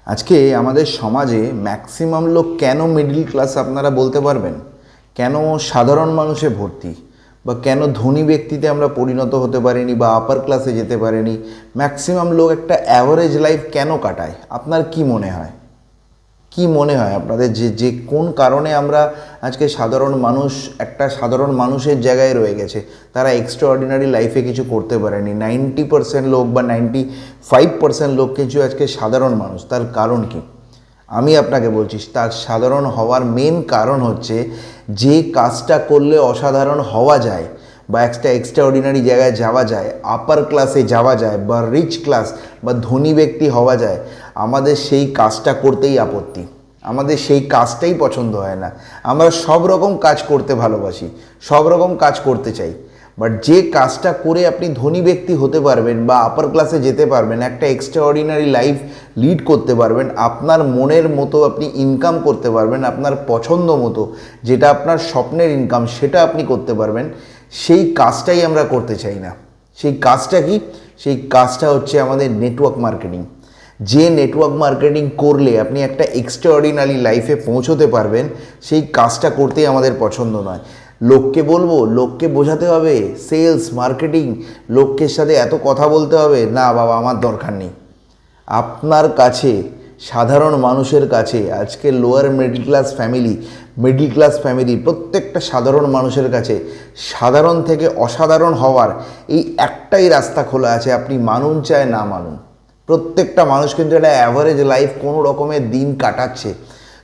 আজকে আমাদের সমাজে ম্যাক্সিমাম লোক কেন মিডল ক্লাস আপনারা বলতে পারবেন? কেন সাধারণ মানুষে ভর্তি, বা কেন ধনী ব্যক্তিতে আমরা পরিণত হতে পারিনি বা আপার ক্লাসে যেতে পারিনি? ম্যাক্সিমাম লোক একটা অ্যাভারেজ লাইফ কেন কাটায়? আপনার কি মনে হয়? কি মনে হয় আপনাদের যে যে কোন কারণে আমরা আজকে সাধারণ মানুষ একটা সাধারণ মানুষের জায়গায় রয়ে গেছে? তারা এক্সট্রা অর্ডিনারি লাইফে কিছু করতে পারেনি। 90% লোক বা 95% লোক কিছু আজকে সাধারণ মানুষ। তার কারণ কি? আমি আপনাকে বলছি, তার সাধারণ হওয়ার মেন কারণ হচ্ছে যে কাজটা করলে অসাধারণ হওয়া যায় বা একটা এক্সট্রা অর্ডিনারি জায়গায় যাওয়া যায়, আপার ক্লাসে যাওয়া যায় বা রিচ ক্লাস বা ধনী ব্যক্তি হওয়া যায়, আমাদের সেই কাজটা করতেই আপত্তি। আমাদের সেই কাজটাই পছন্দ হয় না। আমরা সব রকম কাজ করতে ভালোবাসি, সব রকম কাজ করতে চাই, বাট যে কাজটা করে আপনি ধনী ব্যক্তি হতে পারবেন বা আপার ক্লাসে যেতে পারবেন, একটা এক্সট্রা অর্ডিনারি লাইফ লিড করতে পারবেন, আপনার মনের মতো আপনি ইনকাম করতে পারবেন, আপনার পছন্দ মতো যেটা আপনার স্বপ্নের ইনকাম সেটা আপনি করতে পারবেন, সেই কাজটাই আমরা করতে চাই না। সেই কাজটা কি? সেই কাজটা হচ্ছে আমাদের নেটওয়ার্ক মার্কেটিং। যে নেটওয়ার্ক মার্কেটিং করলে আপনি একটা এক্সট্রা অর্ডিনারি লাইফে পৌঁছতে পারবেন, সেই কাজটা করতেই আমাদের পছন্দ নয়। লোককে বলবো, লোককে বোঝাতে হবে, সেলস মার্কেটিং, লোকের সাথে এত কথা বলতে হবে, না বাবা আমার দরকার নেই। আপনার কাছে, সাধারণ মানুষের কাছে, আজকে লোয়ার মিডল ক্লাস ফ্যামিলি প্রত্যেকটা সাধারণ মানুষের কাছে সাধারণ থেকে অসাধারণ হওয়ার এই একটাই রাস্তা খোলা আছে। আপনি মানুন চায় না মানুন, প্রত্যেকটা মানুষ কিন্তু একটা অ্যাভারেজ লাইফ কোনো রকমের দিন কাটাচ্ছে।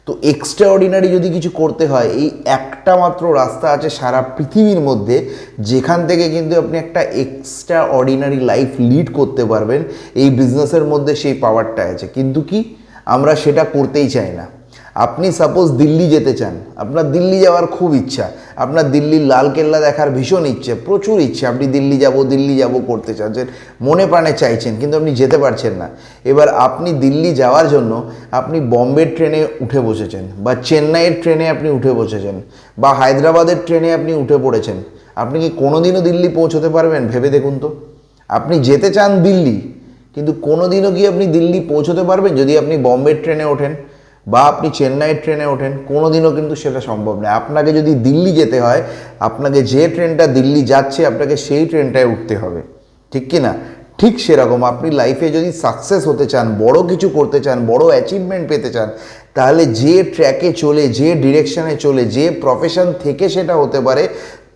তো এক্সট্রা অর্ডিনারি যদি কিছু করতে হয়, এই একটা মাত্র রাস্তা আছে সারা পৃথিবীর মধ্যে, যেখান থেকে কিন্তু আপনি একটা এক্সট্রা অর্ডিনারি লাইফ লিড করতে পারবেন। এই বিজনেসের মধ্যে সেই পাওয়ারটা আছে, কিন্তু কি আমরা সেটা করতেই চাই না। আপনি সাপোজ দিল্লি যেতে চান, আপনার দিল্লি যাওয়ার খুব ইচ্ছা, আপনার দিল্লির লালকেল্লা দেখার ভীষণ ইচ্ছে, প্রচুর ইচ্ছে, আপনি দিল্লি যাব করতে চাচ্ছেন, মনে প্রাণে চাইছেন, কিন্তু আপনি যেতে পারছেন না। এবার আপনি দিল্লি যাওয়ার জন্য আপনি বম্বের ট্রেনে উঠে বসেছেন, বা চেন্নাইয়ের ট্রেনে আপনি উঠে বসেছেন, বা হায়দ্রাবাদের ট্রেনে আপনি উঠে পড়েছেন। আপনি কি কোনোদিনও দিল্লি পৌঁছতে পারবেন? ভেবে দেখুন তো। আপনি যেতে চান দিল্লি, কিন্তু কোনোদিনও কি আপনি দিল্লি পৌঁছতে পারবেন যদি আপনি বম্বের ট্রেনে ওঠেন বা আপনি চেন্নাইয়ের ট্রেনে ওঠেন? কোনোদিনও কিন্তু সেটা সম্ভব নয়। আপনাকে যদি দিল্লি যেতে হয়, আপনাকে যে ট্রেনটা দিল্লি যাচ্ছে আপনাকে সেই ট্রেনটায় উঠতে হবে, ঠিক কি না? ঠিক সেরকম আপনি লাইফে যদি সাকসেস হতে চান, বড় কিছু করতে চান, বড় অ্যাচিভমেন্ট পেতে চান, তাহলে যে ট্র্যাকে চলে, যে ডিরেকশানে চলে, যে প্রফেশন থেকে সেটা হতে পারে,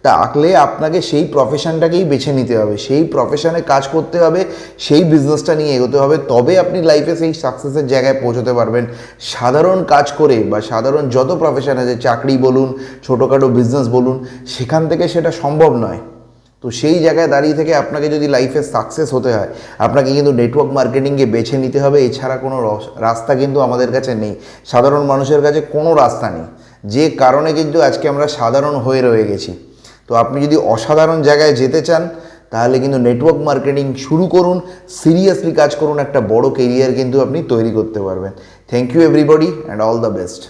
তাহলে আপনাকে সেই প্রফেশনটাকেই বেছে নিতে হবে, সেই প্রফেশনে কাজ করতে হবে, সেই বিজনেসটা নিয়ে এগোতে হবে, তবে আপনি লাইফে সেই সাকসেসের জায়গায় পৌঁছতে পারবেন। সাধারণ কাজ করে বা সাধারণ যত প্রফেশন আছে, চাকরি বলুন, ছোটোখাটো বিজনেস বলুন, সেখান থেকে সেটা সম্ভব নয়। তো সেই জায়গায় দাঁড়িয়ে থেকে আপনাকে যদি লাইফে সাকসেস হতে হয়, আপনাকে কিন্তু নেটওয়ার্ক মার্কেটিংকে বেছে নিতে হবে। এছাড়া কোনো রাস্তা কিন্তু আমাদের কাছে নেই, সাধারণ মানুষের কাছে কোনো রাস্তা নেই, যে কারণে কিন্তু আজকে আমরা সাধারণ হয়ে রয়ে গেছি। তো আপনি যদি অসাধারণ জায়গায় যেতে চান, তাহলে কিন্তু নেটওয়ার্ক মার্কেটিং শুরু করুন, সিরিয়াসলি কাজ করুন, একটা বড় কেরিয়ার কিন্তু আপনি তৈরি করতে পারবেন। Thank you everybody and all the best.